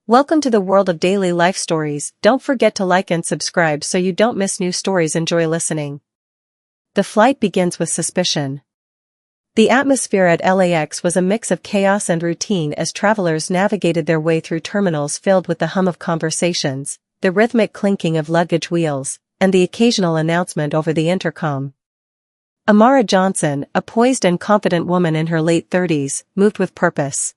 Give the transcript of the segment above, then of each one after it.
Welcome to the world of daily life stories. Don't forget to like and subscribe so you don't miss new stories. Enjoy listening. The flight begins with suspicion. The atmosphere at LAX was a mix of chaos and routine as travelers navigated their way through terminals filled with the hum of conversations, the rhythmic clinking of luggage wheels, and the occasional announcement over the intercom. Amara Johnson, a poised and confident woman in her late 30s, moved with purpose.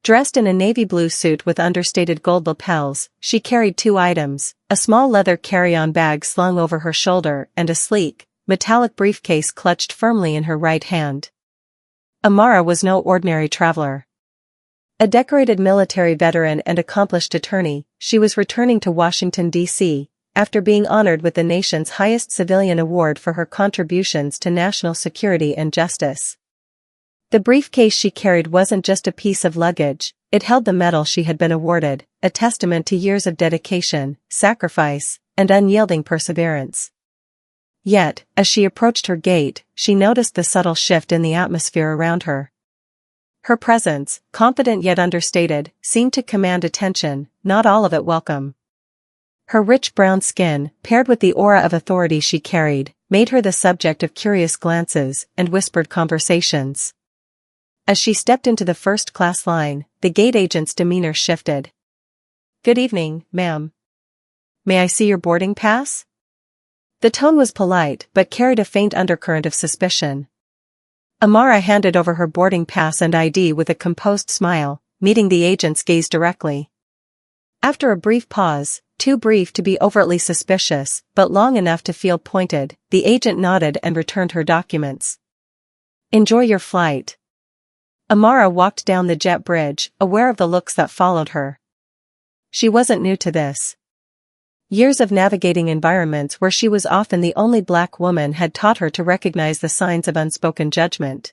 Dressed in a navy blue suit with understated gold lapels, she carried two items, a small leather carry-on bag slung over her shoulder and a sleek, metallic briefcase clutched firmly in her right hand. Amara was no ordinary traveler. A decorated military veteran and accomplished attorney, she was returning to Washington, D.C., after being honored with the nation's highest civilian award for her contributions to national security and justice. The briefcase she carried wasn't just a piece of luggage, it held the medal she had been awarded, a testament to years of dedication, sacrifice, and unyielding perseverance. Yet, as she approached her gate, she noticed the subtle shift in the atmosphere around her. Her presence, confident yet understated, seemed to command attention, not all of it welcome. Her rich brown skin, paired with the aura of authority she carried, made her the subject of curious glances and whispered conversations. As she stepped into the first-class line, the gate agent's demeanor shifted. "Good evening, ma'am. May I see your boarding pass?" The tone was polite but carried a faint undercurrent of suspicion. Amara handed over her boarding pass and ID with a composed smile, meeting the agent's gaze directly. After a brief pause, too brief to be overtly suspicious but long enough to feel pointed, the agent nodded and returned her documents. "Enjoy your flight." Amara walked down the jet bridge, aware of the looks that followed her. She wasn't new to this. Years of navigating environments where she was often the only black woman had taught her to recognize the signs of unspoken judgment.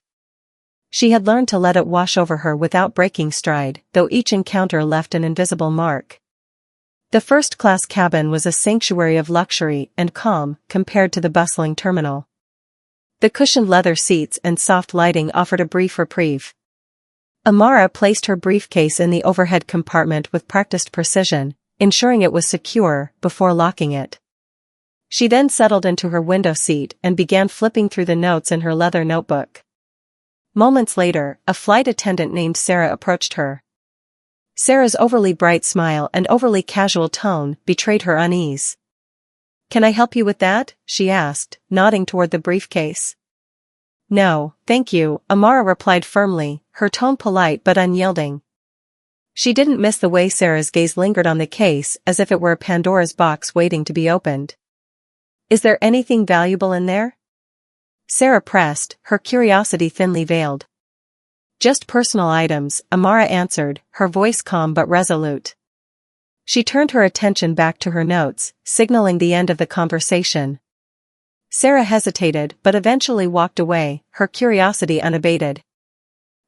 She had learned to let it wash over her without breaking stride, though each encounter left an invisible mark. The first-class cabin was a sanctuary of luxury and calm compared to the bustling terminal. The cushioned leather seats and soft lighting offered a brief reprieve. Amara placed her briefcase in the overhead compartment with practiced precision, ensuring it was secure before locking it. She then settled into her window seat and began flipping through the notes in her leather notebook. Moments later, a flight attendant named Sarah approached her. Sarah's overly bright smile and overly casual tone betrayed her unease. "Can I help you with that?" she asked, nodding toward the briefcase. "No, thank you," Amara replied firmly, her tone polite but unyielding. She didn't miss the way Sarah's gaze lingered on the case as if it were a Pandora's box waiting to be opened. "Is there anything valuable in there?" Sarah pressed, her curiosity thinly veiled. "Just personal items," Amara answered, her voice calm but resolute. She turned her attention back to her notes, signaling the end of the conversation. Sarah hesitated but eventually walked away, her curiosity unabated.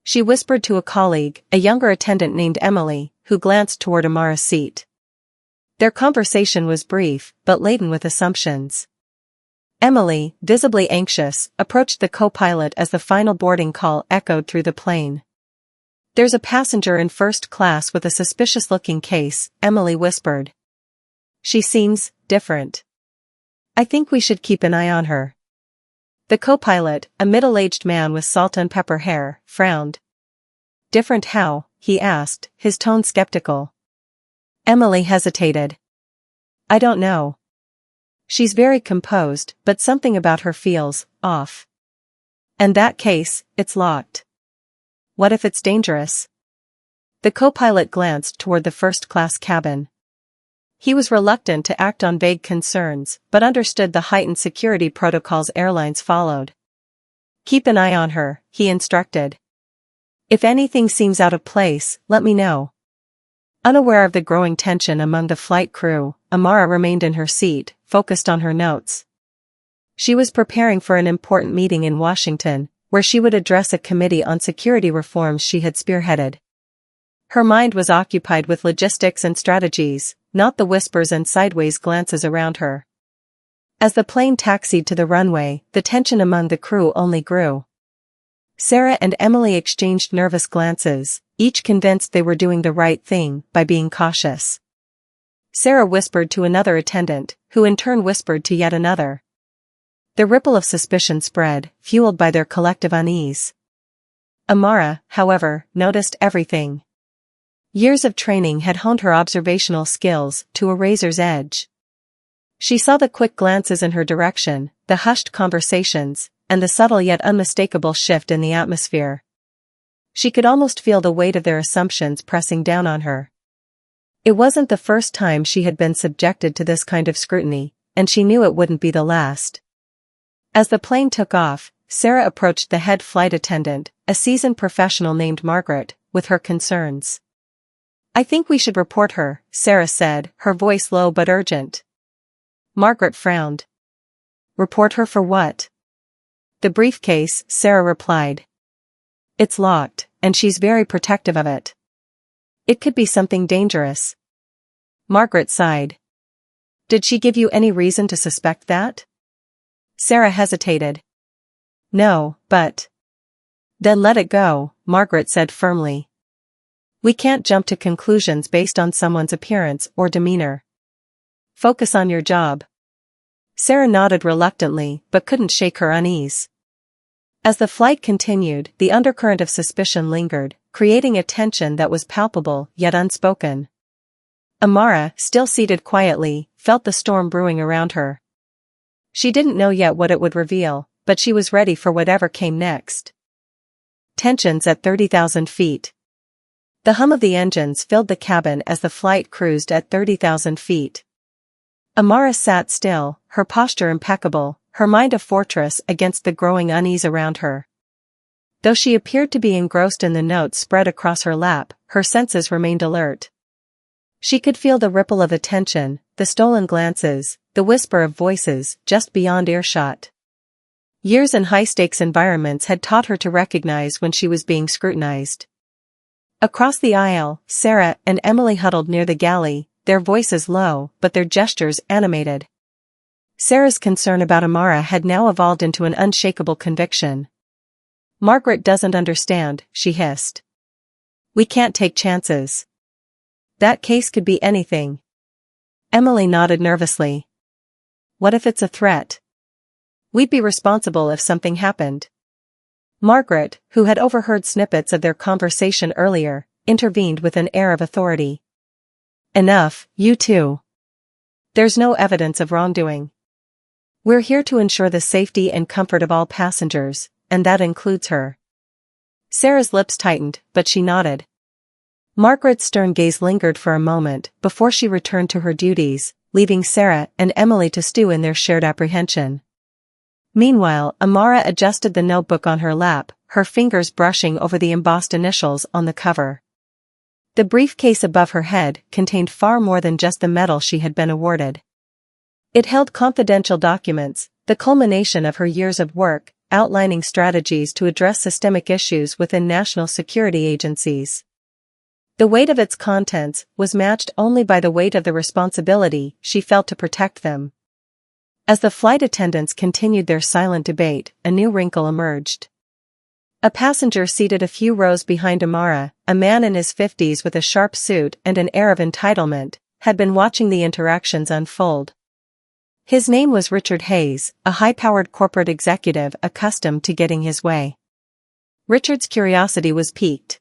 She whispered to a colleague, a younger attendant named Emily, who glanced toward Amara's seat. Their conversation was brief, but laden with assumptions. Emily, visibly anxious, approached the co-pilot as the final boarding call echoed through the plane. "There's a passenger in first class with a suspicious-looking case," Emily whispered. "She seems different. I think we should keep an eye on her." The co-pilot, a middle-aged man with salt and pepper hair, frowned. "Different how?" he asked, his tone skeptical. Emily hesitated. "I don't know. She's very composed, but something about her feels off. In that case, it's locked." "What if it's dangerous?" The co-pilot glanced toward the first-class cabin. He was reluctant to act on vague concerns, but understood the heightened security protocols airlines followed. "Keep an eye on her," he instructed. "If anything seems out of place, let me know." Unaware of the growing tension among the flight crew, Amara remained in her seat, focused on her notes. She was preparing for an important meeting in Washington, where she would address a committee on security reforms she had spearheaded. Her mind was occupied with logistics and strategies, not the whispers and sideways glances around her. As the plane taxied to the runway, the tension among the crew only grew. Sarah and Emily exchanged nervous glances, each convinced they were doing the right thing by being cautious. Sarah whispered to another attendant, who in turn whispered to yet another. The ripple of suspicion spread, fueled by their collective unease. Amara, however, noticed everything. Years of training had honed her observational skills to a razor's edge. She saw the quick glances in her direction, the hushed conversations, and the subtle yet unmistakable shift in the atmosphere. She could almost feel the weight of their assumptions pressing down on her. It wasn't the first time she had been subjected to this kind of scrutiny, and she knew it wouldn't be the last. As the plane took off, Sarah approached the head flight attendant, a seasoned professional named Margaret, with her concerns. "I think we should report her," Sarah said, her voice low but urgent. Margaret frowned. "Report her for what?" "The briefcase," Sarah replied. "It's locked, and she's very protective of it. It could be something dangerous." Margaret sighed. "Did she give you any reason to suspect that?" Sarah hesitated. "No, but—" "Then let it go," Margaret said firmly. "We can't jump to conclusions based on someone's appearance or demeanor. Focus on your job." Sarah nodded reluctantly but couldn't shake her unease. As the flight continued, the undercurrent of suspicion lingered, creating a tension that was palpable yet unspoken. Amara, still seated quietly, felt the storm brewing around her. She didn't know yet what it would reveal, but she was ready for whatever came next. Tensions at 30,000 feet. The hum of the engines filled the cabin as the flight cruised at 30,000 feet. Amara sat still, her posture impeccable, her mind a fortress against the growing unease around her. Though she appeared to be engrossed in the notes spread across her lap, her senses remained alert. She could feel the ripple of attention, the stolen glances, the whisper of voices just beyond earshot. Years in high-stakes environments had taught her to recognize when she was being scrutinized. Across the aisle, Sarah and Emily huddled near the galley, their voices low but their gestures animated. Sarah's concern about Amara had now evolved into an unshakable conviction. "Margaret doesn't understand," she hissed. "We can't take chances. That case could be anything." Emily nodded nervously. "What if it's a threat? We'd be responsible if something happened." Margaret, who had overheard snippets of their conversation earlier, intervened with an air of authority. "Enough, you two. There's no evidence of wrongdoing. We're here to ensure the safety and comfort of all passengers, and that includes her." Sarah's lips tightened, but she nodded. Margaret's stern gaze lingered for a moment before she returned to her duties, leaving Sarah and Emily to stew in their shared apprehension. Meanwhile, Amara adjusted the notebook on her lap, her fingers brushing over the embossed initials on the cover. The briefcase above her head contained far more than just the medal she had been awarded. It held confidential documents, the culmination of her years of work, outlining strategies to address systemic issues within national security agencies. The weight of its contents was matched only by the weight of the responsibility she felt to protect them. As the flight attendants continued their silent debate, a new wrinkle emerged. A passenger seated a few rows behind Amara, a man in his 50s with a sharp suit and an air of entitlement, had been watching the interactions unfold. His name was Richard Hayes, a high-powered corporate executive accustomed to getting his way. Richard's curiosity was piqued.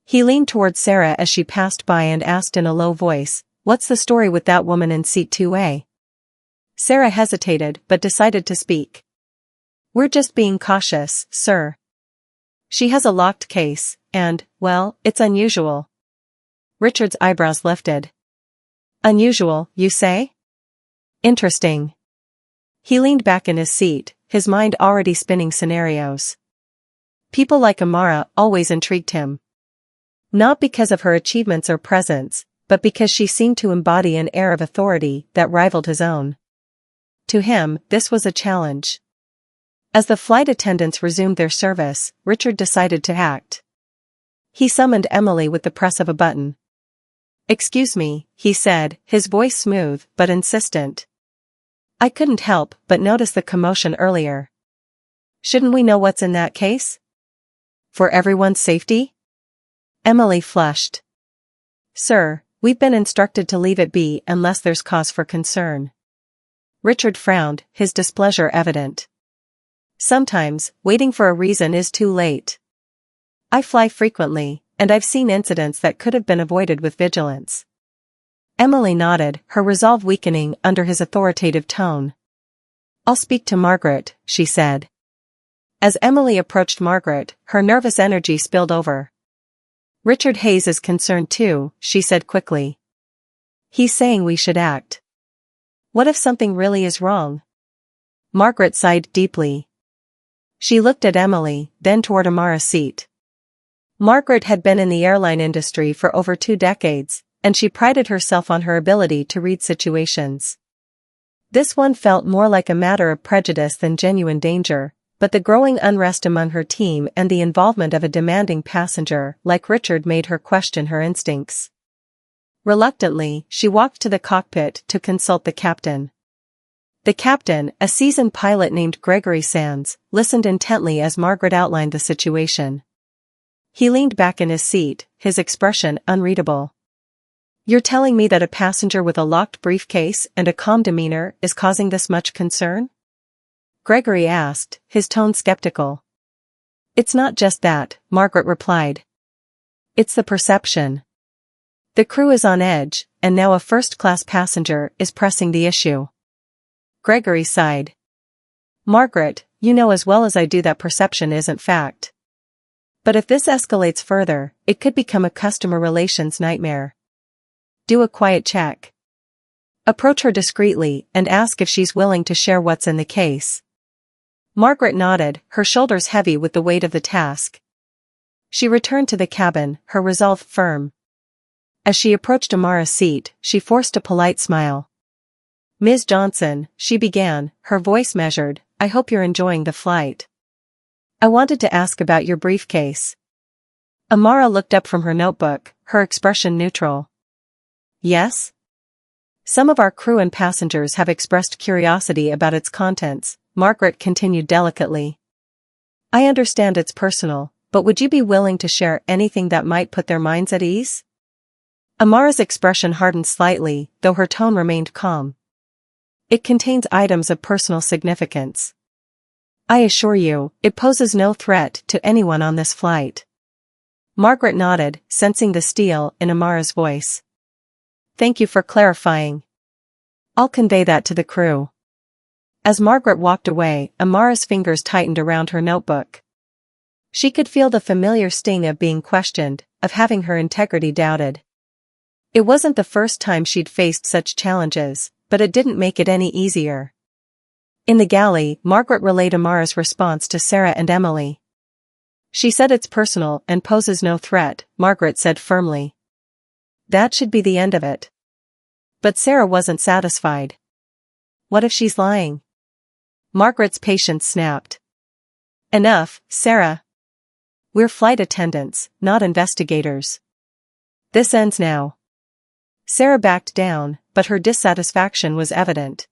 He leaned toward Sarah as she passed by and asked in a low voice, "What's the story with that woman in seat 2A?" Sarah hesitated but decided to speak. "We're just being cautious, sir. She has a locked case, and, well, it's unusual." Richard's eyebrows lifted. "Unusual, you say? Interesting." He leaned back in his seat, his mind already spinning scenarios. People like Amara always intrigued him. Not because of her achievements or presence, but because she seemed to embody an air of authority that rivaled his own. To him, this was a challenge. As the flight attendants resumed their service, Richard decided to act. He summoned Emily with the press of a button. "Excuse me," he said, his voice smooth but insistent. "I couldn't help but notice the commotion earlier. Shouldn't we know what's in that case? For everyone's safety?" Emily flushed. Sir, we've been instructed to leave it be unless there's cause for concern. Richard frowned, his displeasure evident. Sometimes, waiting for a reason is too late. I fly frequently, and I've seen incidents that could have been avoided with vigilance. Emily nodded, her resolve weakening under his authoritative tone. I'll speak to Margaret, she said. As Emily approached Margaret, her nervous energy spilled over. Richard Hayes is concerned too, she said quickly. He's saying we should act. What if something really is wrong? Margaret sighed deeply. She looked at Emily, then toward Amara's seat. Margaret had been in the airline industry for over 2 decades, and she prided herself on her ability to read situations. This one felt more like a matter of prejudice than genuine danger, but the growing unrest among her team and the involvement of a demanding passenger like Richard made her question her instincts. Reluctantly, she walked to the cockpit to consult the captain. The captain, a seasoned pilot named Gregory Sands, listened intently as Margaret outlined the situation. He leaned back in his seat, his expression unreadable. You're telling me that a passenger with a locked briefcase and a calm demeanor is causing this much concern? Gregory asked, his tone skeptical. It's not just that, Margaret replied. It's the perception. The crew is on edge, and now a first-class passenger is pressing the issue. Gregory sighed. Margaret, you know as well as I do that perception isn't fact. But if this escalates further, it could become a customer relations nightmare. Do a quiet check. Approach her discreetly and ask if she's willing to share what's in the case. Margaret nodded, her shoulders heavy with the weight of the task. She returned to the cabin, her resolve firm. As she approached Amara's seat, she forced a polite smile. Ms. Johnson, she began, her voice measured, I hope you're enjoying the flight. I wanted to ask about your briefcase. Amara looked up from her notebook, her expression neutral. Yes? Some of our crew and passengers have expressed curiosity about its contents, Margaret continued delicately. I understand it's personal, but would you be willing to share anything that might put their minds at ease? Amara's expression hardened slightly, though her tone remained calm. It contains items of personal significance. I assure you, it poses no threat to anyone on this flight. Margaret nodded, sensing the steel in Amara's voice. Thank you for clarifying. I'll convey that to the crew. As Margaret walked away, Amara's fingers tightened around her notebook. She could feel the familiar sting of being questioned, of having her integrity doubted. It wasn't the first time she'd faced such challenges, but it didn't make it any easier. In the galley, Margaret relayed Amara's response to Sarah and Emily. She said it's personal and poses no threat, Margaret said firmly. That should be the end of it. But Sarah wasn't satisfied. What if she's lying? Margaret's patience snapped. Enough, Sarah. We're flight attendants, not investigators. This ends now. Sarah backed down, but her dissatisfaction was evident.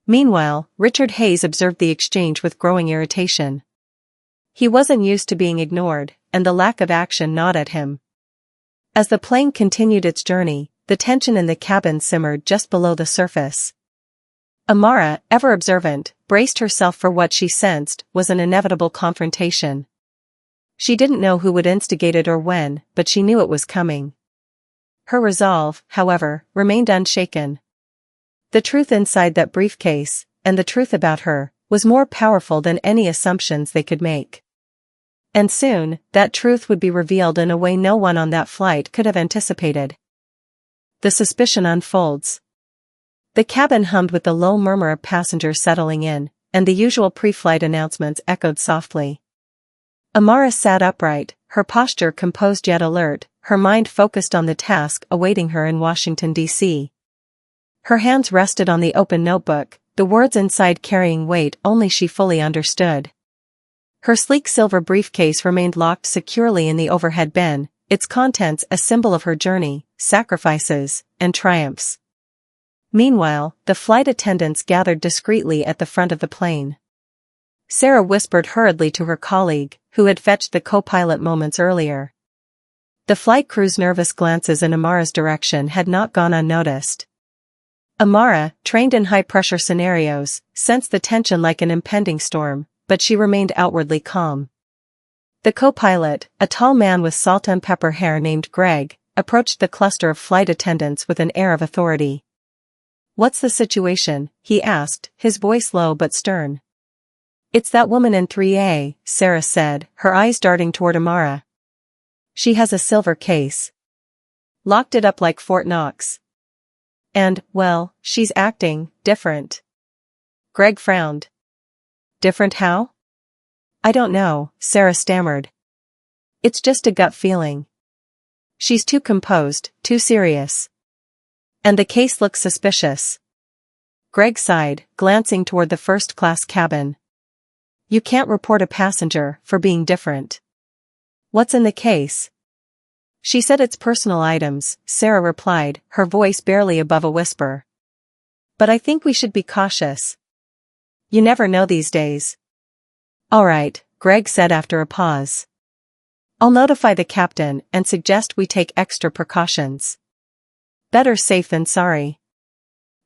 Meanwhile, Richard Hayes observed the exchange with growing irritation. He wasn't used to being ignored, and the lack of action gnawed at him. As the plane continued its journey, the tension in the cabin simmered just below the surface. Amara, ever observant, braced herself for what she sensed was an inevitable confrontation. She didn't know who would instigate it or when, but she knew it was coming. Her resolve, however, remained unshaken. The truth inside that briefcase, and the truth about her, was more powerful than any assumptions they could make. And soon, that truth would be revealed in a way no one on that flight could have anticipated. The suspicion unfolds. The cabin hummed with the low murmur of passengers settling in, and the usual pre-flight announcements echoed softly. Amara sat upright, her posture composed yet alert, her mind focused on the task awaiting her in Washington, D.C. Her hands rested on the open notebook, the words inside carrying weight only she fully understood. Her sleek silver briefcase remained locked securely in the overhead bin, its contents a symbol of her journey, sacrifices, and triumphs. Meanwhile, the flight attendants gathered discreetly at the front of the plane. Sarah whispered hurriedly to her colleague, who had fetched the co-pilot moments earlier. The flight crew's nervous glances in Amara's direction had not gone unnoticed. Amara, trained in high-pressure scenarios, sensed the tension like an impending storm, but she remained outwardly calm. The co-pilot, a tall man with salt and pepper hair named Greg, approached the cluster of flight attendants with an air of authority. "What's the situation?" he asked, his voice low but stern. "It's that woman in 3A, Sarah said, her eyes darting toward Amara. "She has a silver case. Locked it up like Fort Knox. And, well, she's acting different." Greg frowned. "Different how?" "I don't know," Sarah stammered. "It's just a gut feeling. She's too composed, too serious. And the case looks suspicious." Greg sighed, glancing toward the first-class cabin. "You can't report a passenger for being different." "What's in the case?" "She said it's personal items," Sarah replied, her voice barely above a whisper. "But I think we should be cautious. You never know these days." "All right," Greg said after a pause. "I'll notify the captain and suggest we take extra precautions. Better safe than sorry."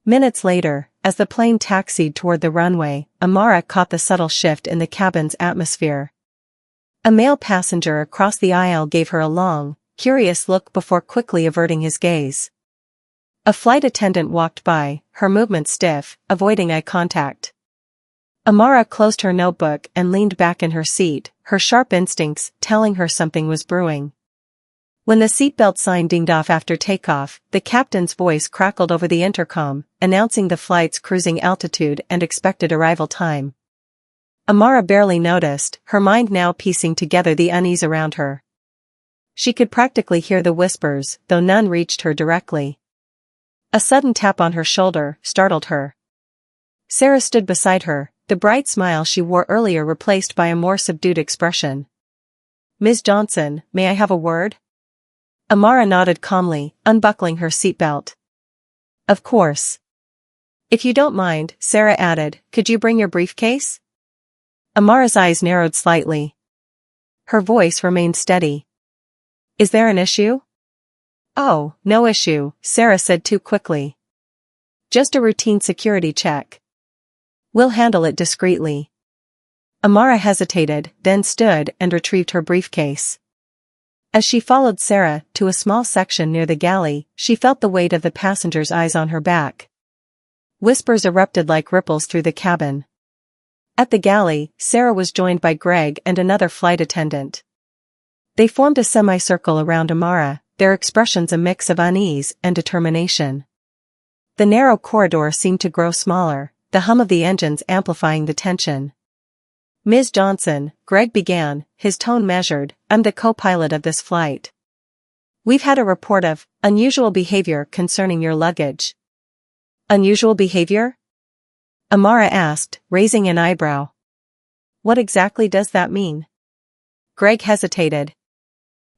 Minutes later, as the plane taxied toward the runway, Amara caught the subtle shift in the cabin's atmosphere. A male passenger across the aisle gave her a long, curious look before quickly averting his gaze. A flight attendant walked by, her movements stiff, avoiding eye contact. Amara closed her notebook and leaned back in her seat, her sharp instincts telling her something was brewing. When the seatbelt sign dinged off after takeoff, the captain's voice crackled over the intercom, announcing the flight's cruising altitude and expected arrival time. Amara barely noticed, her mind now piecing together the unease around her. She could practically hear the whispers, though none reached her directly. A sudden tap on her shoulder startled her. Sarah stood beside her, the bright smile she wore earlier replaced by a more subdued expression. "Ms. Johnson, may I have a word?" Amara nodded calmly, unbuckling her seatbelt. "Of course. If you don't mind," Sarah added, "could you bring your briefcase?" Amara's eyes narrowed slightly. Her voice remained steady. "Is there an issue?" "Oh, no issue," Sarah said too quickly. "Just a routine security check. We'll handle it discreetly." Amara hesitated, then stood and retrieved her briefcase. As she followed Sarah to a small section near the galley, she felt the weight of the passengers' eyes on her back. Whispers erupted like ripples through the cabin. At the galley, Sarah was joined by Greg and another flight attendant. They formed a semicircle around Amara, their expressions a mix of unease and determination. The narrow corridor seemed to grow smaller, the hum of the engines amplifying the tension. "Ms. Johnson," Greg began, his tone measured, "I'm the co-pilot of this flight. We've had a report of unusual behavior concerning your luggage." "Unusual behavior?" Amara asked, raising an eyebrow. "What exactly does that mean?" Greg hesitated.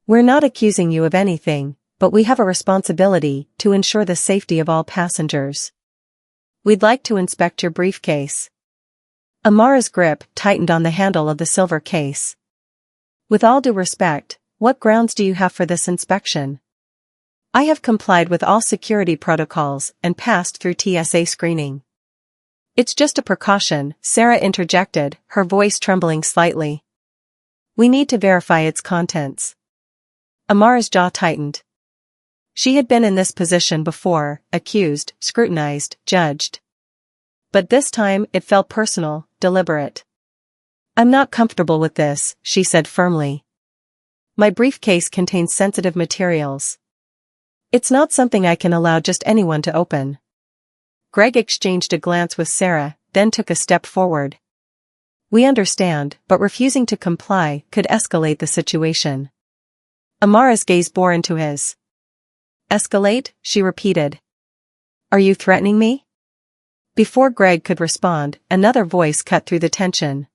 "We're not accusing you of anything, but we have a responsibility to ensure the safety of all passengers. We'd like to inspect your briefcase." Amara's grip tightened on the handle of the silver case. "With all due respect, what grounds do you have for this inspection?" "I have complied with all security protocols and passed through TSA screening." "It's just a precaution," Sarah interjected, her voice trembling slightly. "We need to verify its contents." Amara's jaw tightened. She had been in this position before, accused, scrutinized, judged. But this time it felt personal, deliberate. "I'm not comfortable with this," she said firmly. "My briefcase contains sensitive materials. It's not something I can allow just anyone to open." Greg exchanged a glance with Sarah, then took a step forward. "We understand, but refusing to comply could escalate the situation." Amara's gaze bore into his. "Escalate?" she repeated. "Are you threatening me?" Before Greg could respond, another voice cut through the tension.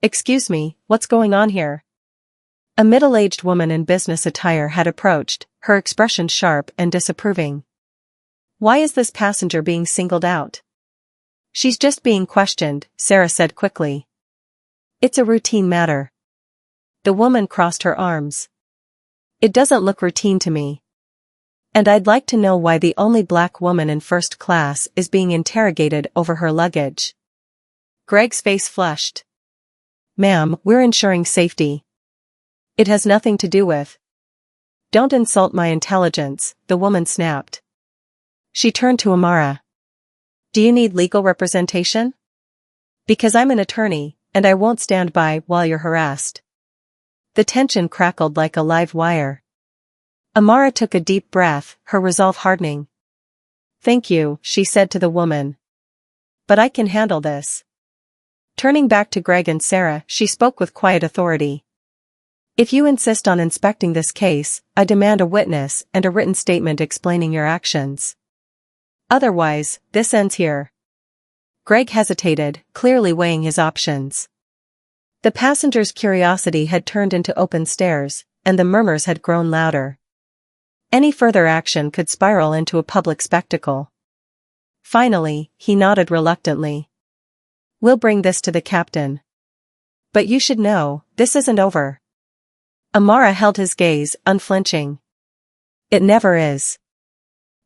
"Excuse me, what's going on here?" A middle-aged woman in business attire had approached, her expression sharp and disapproving. "Why is this passenger being singled out?" "She's just being questioned," Sarah said quickly. "It's a routine matter." The woman crossed her arms. It doesn't look routine to me. And I'd like to know why the only black woman in first class is being interrogated over her luggage. Greg's face flushed. Ma'am, we're ensuring safety. It has nothing to do with. Don't insult my intelligence, the woman snapped. She turned to Amara. Do you need legal representation? Because I'm an attorney, and I won't stand by while you're harassed. The tension crackled like a live wire. Amara took a deep breath, her resolve hardening. Thank you, she said to the woman. But I can handle this. Turning back to Greg and Sarah, she spoke with quiet authority. If you insist on inspecting this case, I demand a witness and a written statement explaining your actions. Otherwise, this ends here. Greg hesitated, clearly weighing his options. The passenger's curiosity had turned into open stares, and the murmurs had grown louder. Any further action could spiral into a public spectacle. Finally, he nodded reluctantly. We'll bring this to the captain. But you should know, this isn't over. Amara held his gaze, unflinching. It never is.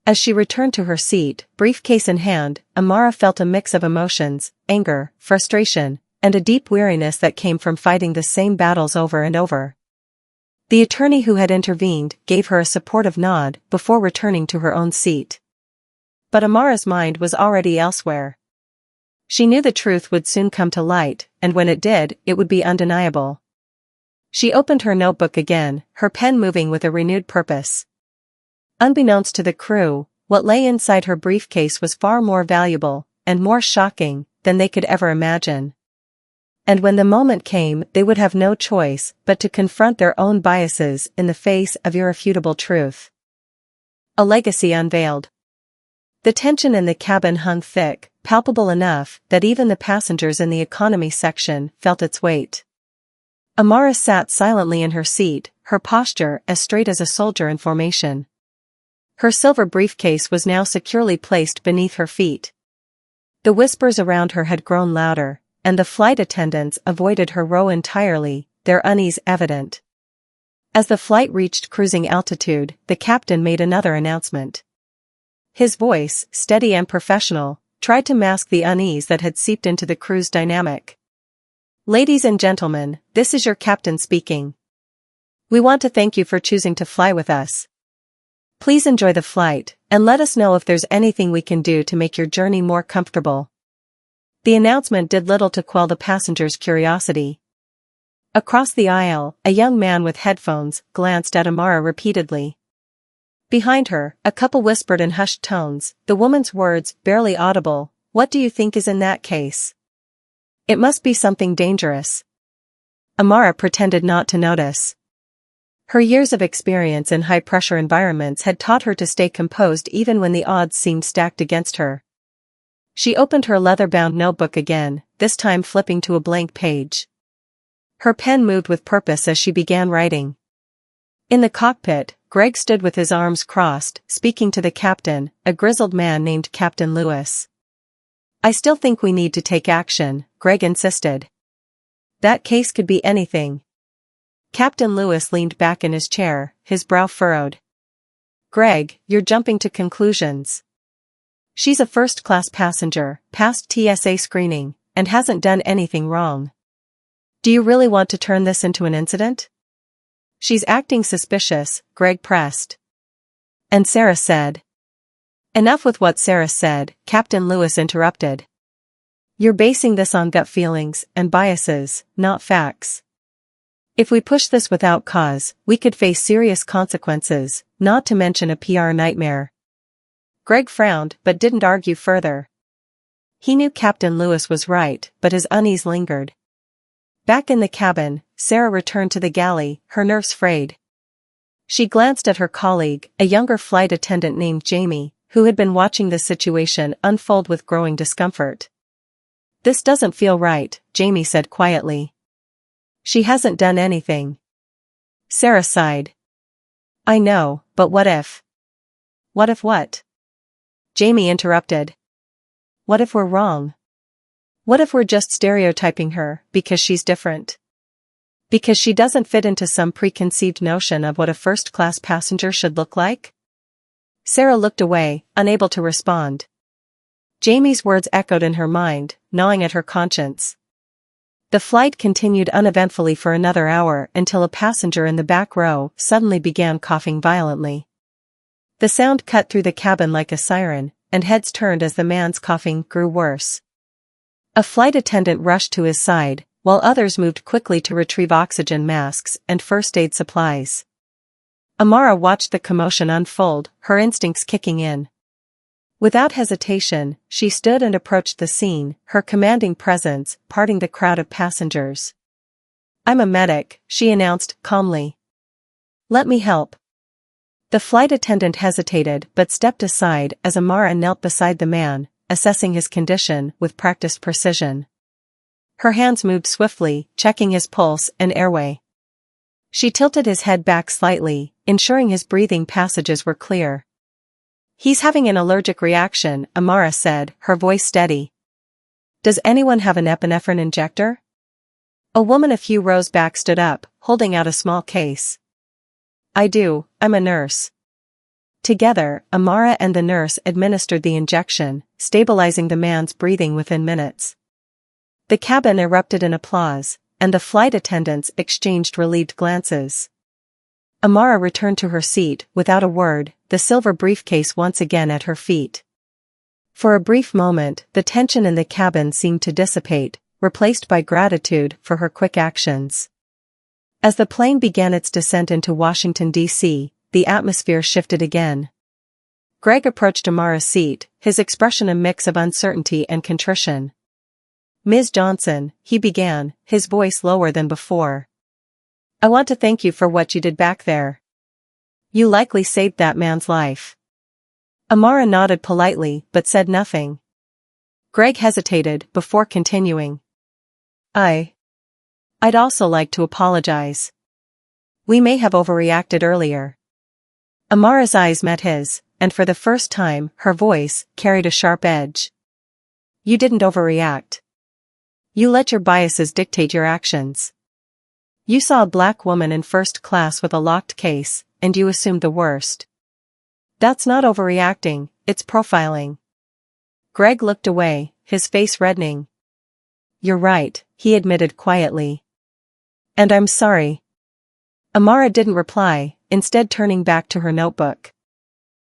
As she returned to her seat, briefcase in hand, Amara felt a mix of emotions, anger, frustration, and a deep weariness that came from fighting the same battles over and over. The attorney who had intervened gave her a supportive nod before returning to her own seat. But Amara's mind was already elsewhere. She knew the truth would soon come to light, and when it did, it would be undeniable. She opened her notebook again, her pen moving with a renewed purpose. Unbeknownst to the crew, what lay inside her briefcase was far more valuable, and more shocking, than they could ever imagine. And when the moment came, they would have no choice but to confront their own biases in the face of irrefutable truth. A legacy unveiled. The tension in the cabin hung thick, palpable enough that even the passengers in the economy section felt its weight. Amara sat silently in her seat, her posture as straight as a soldier in formation. Her silver briefcase was now securely placed beneath her feet. The whispers around her had grown louder, and the flight attendants avoided her row entirely, their unease evident. As the flight reached cruising altitude, the captain made another announcement. His voice, steady and professional, tried to mask the unease that had seeped into the crew's dynamic. Ladies and gentlemen, this is your captain speaking. We want to thank you for choosing to fly with us. Please enjoy the flight, and let us know if there's anything we can do to make your journey more comfortable. The announcement did little to quell the passengers' curiosity. Across the aisle, a young man with headphones glanced at Amara repeatedly. Behind her, a couple whispered in hushed tones, the woman's words barely audible. What do you think is in that case? It must be something dangerous. Amara pretended not to notice. Her years of experience in high-pressure environments had taught her to stay composed even when the odds seemed stacked against her. She opened her leather-bound notebook again, this time flipping to a blank page. Her pen moved with purpose as she began writing. In the cockpit, Greg stood with his arms crossed, speaking to the captain, a grizzled man named Captain Lewis. I still think we need to take action, Greg insisted. That case could be anything. Captain Lewis leaned back in his chair, his brow furrowed. Greg, you're jumping to conclusions. She's a first-class passenger, passed TSA screening, and hasn't done anything wrong. Do you really want to turn this into an incident? She's acting suspicious, Greg pressed. And Sarah said. Enough with what Sarah said, Captain Lewis interrupted. You're basing this on gut feelings and biases, not facts. If we push this without cause, we could face serious consequences, not to mention a PR nightmare. Greg frowned but didn't argue further. He knew Captain Lewis was right, but his unease lingered. Back in the cabin, Sarah returned to the galley, her nerves frayed. She glanced at her colleague, a younger flight attendant named Jamie, who had been watching the situation unfold with growing discomfort. This doesn't feel right, Jamie said quietly. She hasn't done anything. Sarah sighed. I know, but what if? What if what? Jamie interrupted. What if we're wrong? What if we're just stereotyping her, because she's different? Because she doesn't fit into some preconceived notion of what a first-class passenger should look like? Sarah looked away, unable to respond. Jamie's words echoed in her mind, gnawing at her conscience. The flight continued uneventfully for another hour until a passenger in the back row suddenly began coughing violently. The sound cut through the cabin like a siren, and heads turned as the man's coughing grew worse. A flight attendant rushed to his side, while others moved quickly to retrieve oxygen masks and first aid supplies. Amara watched the commotion unfold, her instincts kicking in. Without hesitation, she stood and approached the scene, her commanding presence parting the crowd of passengers. "I'm a medic," she announced calmly. "Let me help." The flight attendant hesitated but stepped aside as Amara knelt beside the man, assessing his condition with practiced precision. Her hands moved swiftly, checking his pulse and airway. She tilted his head back slightly, ensuring his breathing passages were clear. "He's having an allergic reaction," Amara said, her voice steady. "Does anyone have an epinephrine injector?" A woman a few rows back stood up, holding out a small case. "I do, I'm a nurse." Together, Amara and the nurse administered the injection, stabilizing the man's breathing within minutes. The cabin erupted in applause, and the flight attendants exchanged relieved glances. Amara returned to her seat without a word, the silver briefcase once again at her feet. For a brief moment, the tension in the cabin seemed to dissipate, replaced by gratitude for her quick actions. As the plane began its descent into Washington, D.C., the atmosphere shifted again. Greg approached Amara's seat, his expression a mix of uncertainty and contrition. "Ms. Johnson," he began, his voice lower than before. "I want to thank you for what you did back there. You likely saved that man's life." Amara nodded politely but said nothing. Greg hesitated before continuing. I'd also like to apologize. We may have overreacted earlier." Amara's eyes met his, and for the first time, her voice carried a sharp edge. "You didn't overreact. You let your biases dictate your actions. You saw a black woman in first class with a locked case, and you assumed the worst. That's not overreacting, it's profiling." Greg looked away, his face reddening. "You're right," he admitted quietly. "And I'm sorry." Amara didn't reply, instead turning back to her notebook.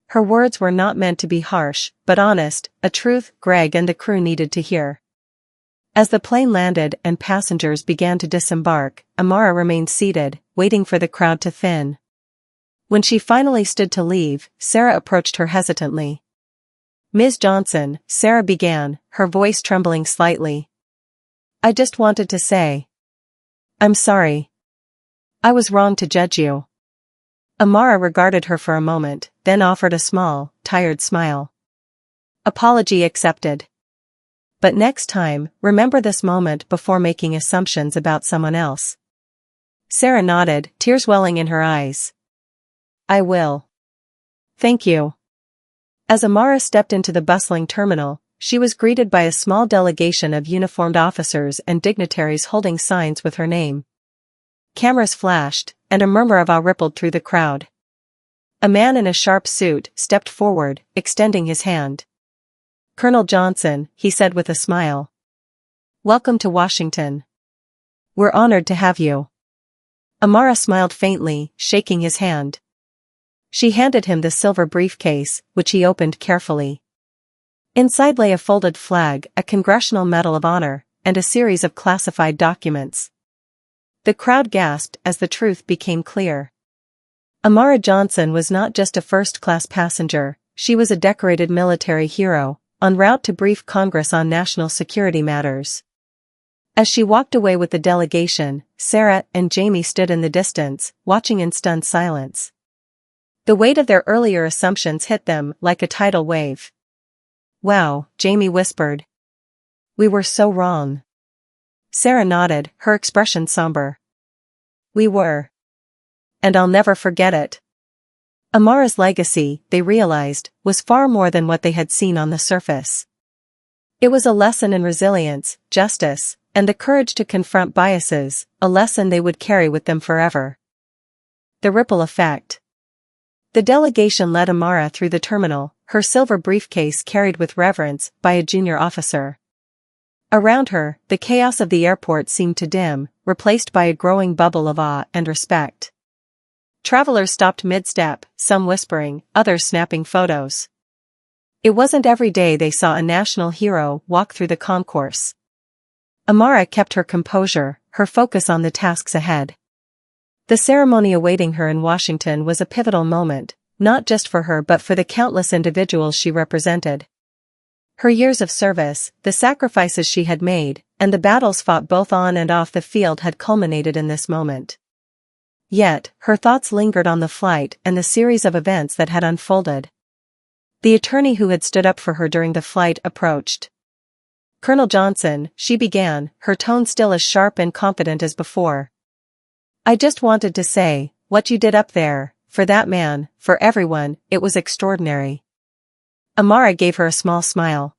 Her words were not meant to be harsh, but honest, a truth Greg and the crew needed to hear. As the plane landed and passengers began to disembark, Amara remained seated, waiting for the crowd to thin. When she finally stood to leave, Sarah approached her hesitantly. "Ms. Johnson," Sarah began, her voice trembling slightly. "I just wanted to say, I'm sorry. I was wrong to judge you." Amara regarded her for a moment, then offered a small, tired smile. "Apology accepted. But next time, remember this moment before making assumptions about someone else." Sarah nodded, tears welling in her eyes. "I will. Thank you." As Amara stepped into the bustling terminal, she was greeted by a small delegation of uniformed officers and dignitaries holding signs with her name. Cameras flashed, and a murmur of awe rippled through the crowd. A man in a sharp suit stepped forward, extending his hand. "Colonel Johnson," he said with a smile. "Welcome to Washington. We're honored to have you." Amara smiled faintly, shaking his hand. She handed him the silver briefcase, which he opened carefully. Inside lay a folded flag, a Congressional Medal of Honor, and a series of classified documents. The crowd gasped as the truth became clear. Amara Johnson was not just a first-class passenger, she was a decorated military hero, en route to brief Congress on national security matters. As she walked away with the delegation, Sarah and Jamie stood in the distance, watching in stunned silence. The weight of their earlier assumptions hit them like a tidal wave. "Wow," Jamie whispered. "We were so wrong." Sarah nodded, her expression somber. "We were. And I'll never forget it." Amara's legacy, they realized, was far more than what they had seen on the surface. It was a lesson in resilience, justice, and the courage to confront biases, a lesson they would carry with them forever. The ripple effect. The delegation led Amara through the terminal, her silver briefcase carried with reverence by a junior officer. Around her, the chaos of the airport seemed to dim, replaced by a growing bubble of awe and respect. Travelers stopped mid-step, some whispering, others snapping photos. It wasn't every day they saw a national hero walk through the concourse. Amara kept her composure, her focus on the tasks ahead. The ceremony awaiting her in Washington was a pivotal moment, not just for her but for the countless individuals she represented. Her years of service, the sacrifices she had made, and the battles fought both on and off the field had culminated in this moment. Yet, her thoughts lingered on the flight and the series of events that had unfolded. The attorney who had stood up for her during the flight approached. "Colonel Johnson," she began, her tone still as sharp and confident as before. "I just wanted to say, what you did up there, for that man, for everyone, it was extraordinary." Amara gave her a small smile.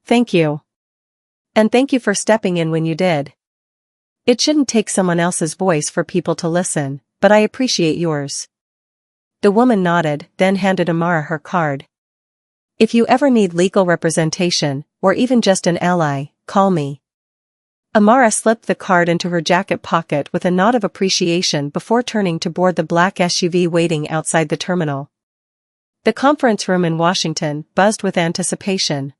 "Thank you. And thank you for stepping in when you did. It shouldn't take someone else's voice for people to listen, but I appreciate yours." The woman nodded, then handed Amara her card. "If you ever need legal representation, or even just an ally, call me." Amara slipped the card into her jacket pocket with a nod of appreciation before turning to board the black SUV waiting outside the terminal. The conference room in Washington buzzed with anticipation.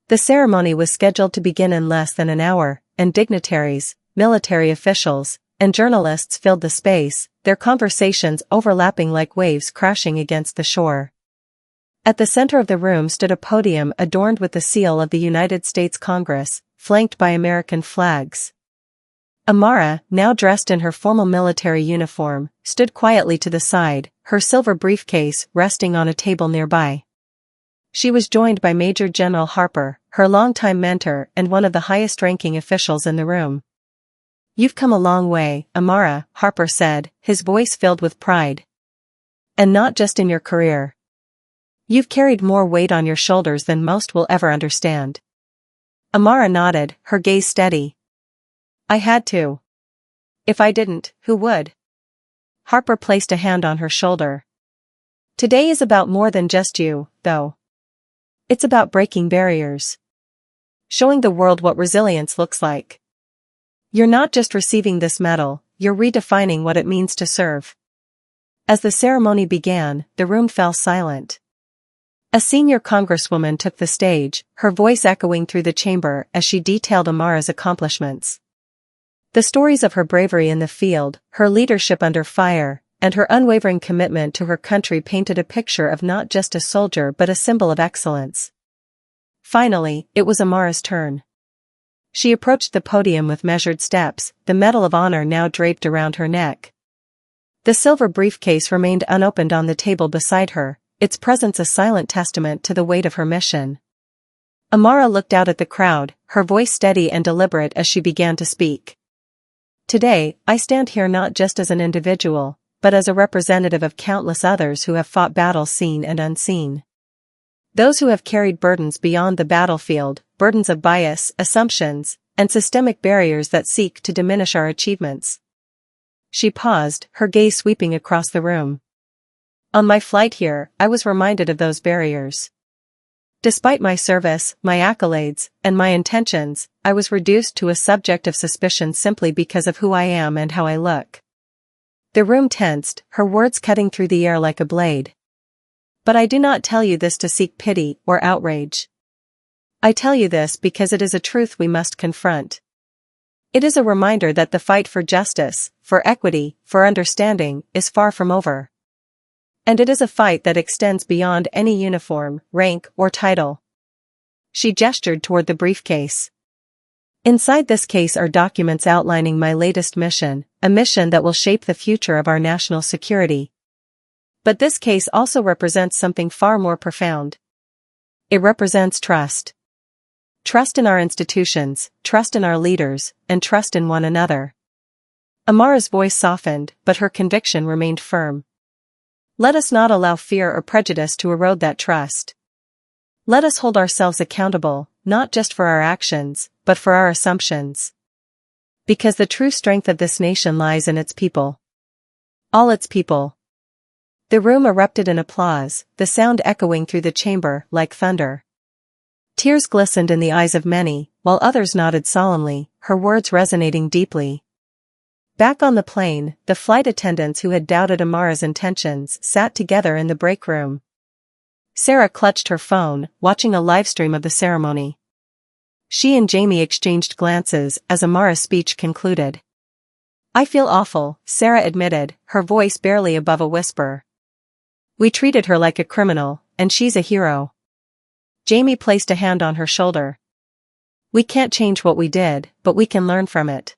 The ceremony was scheduled to begin in less than an hour, and dignitaries, military officials, and journalists filled the space, their conversations overlapping like waves crashing against the shore. At the center of the room stood a podium adorned with the seal of the United States Congress, flanked by American flags. Amara, now dressed in her formal military uniform, stood quietly to the side, her silver briefcase resting on a table nearby. She was joined by Major General Harper, her longtime mentor and one of the highest-ranking officials in the room. "You've come a long way, Amara," Harper said, his voice filled with pride. "And not just in your career. You've carried more weight on your shoulders than most will ever understand." Amara nodded, her gaze steady. "I had to. If I didn't, who would?" Harper placed a hand on her shoulder. "Today is about more than just you, though. It's about breaking barriers. Showing the world what resilience looks like. You're not just receiving this medal, you're redefining what it means to serve." As the ceremony began, the room fell silent. A senior congresswoman took the stage, her voice echoing through the chamber as she detailed Amara's accomplishments. The stories of her bravery in the field, her leadership under fire, and her unwavering commitment to her country painted a picture of not just a soldier but a symbol of excellence. Finally, it was Amara's turn. She approached the podium with measured steps, the Medal of Honor now draped around her neck. The silver briefcase remained unopened on the table beside her, its presence a silent testament to the weight of her mission. Amara looked out at the crowd, her voice steady and deliberate as she began to speak. "Today, I stand here not just as an individual, but as a representative of countless others who have fought battles seen and unseen. Those who have carried burdens beyond the battlefield, burdens of bias, assumptions, and systemic barriers that seek to diminish our achievements." She paused, her gaze sweeping across the room. "On my flight here, I was reminded of those barriers. Despite my service, my accolades, and my intentions, I was reduced to a subject of suspicion simply because of who I am and how I look." The room tensed, her words cutting through the air like a blade. "But I do not tell you this to seek pity or outrage. I tell you this because it is a truth we must confront. It is a reminder that the fight for justice, for equity, for understanding, is far from over. And it is a fight that extends beyond any uniform, rank, or title." She gestured toward the briefcase. "Inside this case are documents outlining my latest mission, a mission that will shape the future of our national security. But this case also represents something far more profound. It represents trust. Trust in our institutions, trust in our leaders, and trust in one another." Amara's voice softened, but her conviction remained firm. "Let us not allow fear or prejudice to erode that trust. Let us hold ourselves accountable, not just for our actions, but for our assumptions. Because the true strength of this nation lies in its people. All its people. The room erupted in applause, the sound echoing through the chamber like thunder. Tears glistened in the eyes of many, while others nodded solemnly, her words resonating deeply. Back on the plane, the flight attendants who had doubted Amara's intentions sat together in the break room. Sarah clutched her phone, watching a live stream of the ceremony. She and Jamie exchanged glances as Amara's speech concluded. "I feel awful," Sarah admitted, her voice barely above a whisper. "We treated her like a criminal, and she's a hero." Jamie placed a hand on her shoulder. "We can't change what we did, but we can learn from it.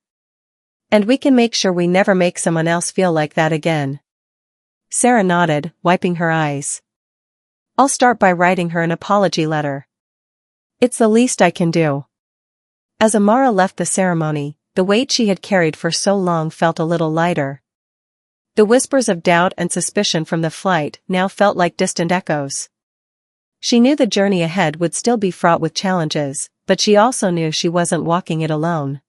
And we can make sure we never make someone else feel like that again." Sarah nodded, wiping her eyes. "I'll start by writing her an apology letter. It's the least I can do." As Amara left the ceremony, the weight she had carried for so long felt a little lighter. The whispers of doubt and suspicion from the flight now felt like distant echoes. She knew the journey ahead would still be fraught with challenges, but she also knew she wasn't walking it alone.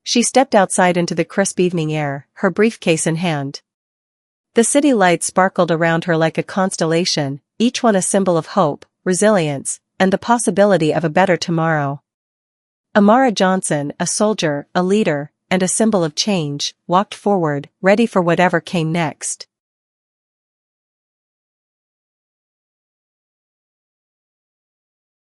She stepped outside into the crisp evening air, her briefcase in hand. The city lights sparkled around her like a constellation, each one a symbol of hope, resilience, and the possibility of a better tomorrow. Amara Johnson, a soldier, a leader, and a symbol of change, walked forward, ready for whatever came next.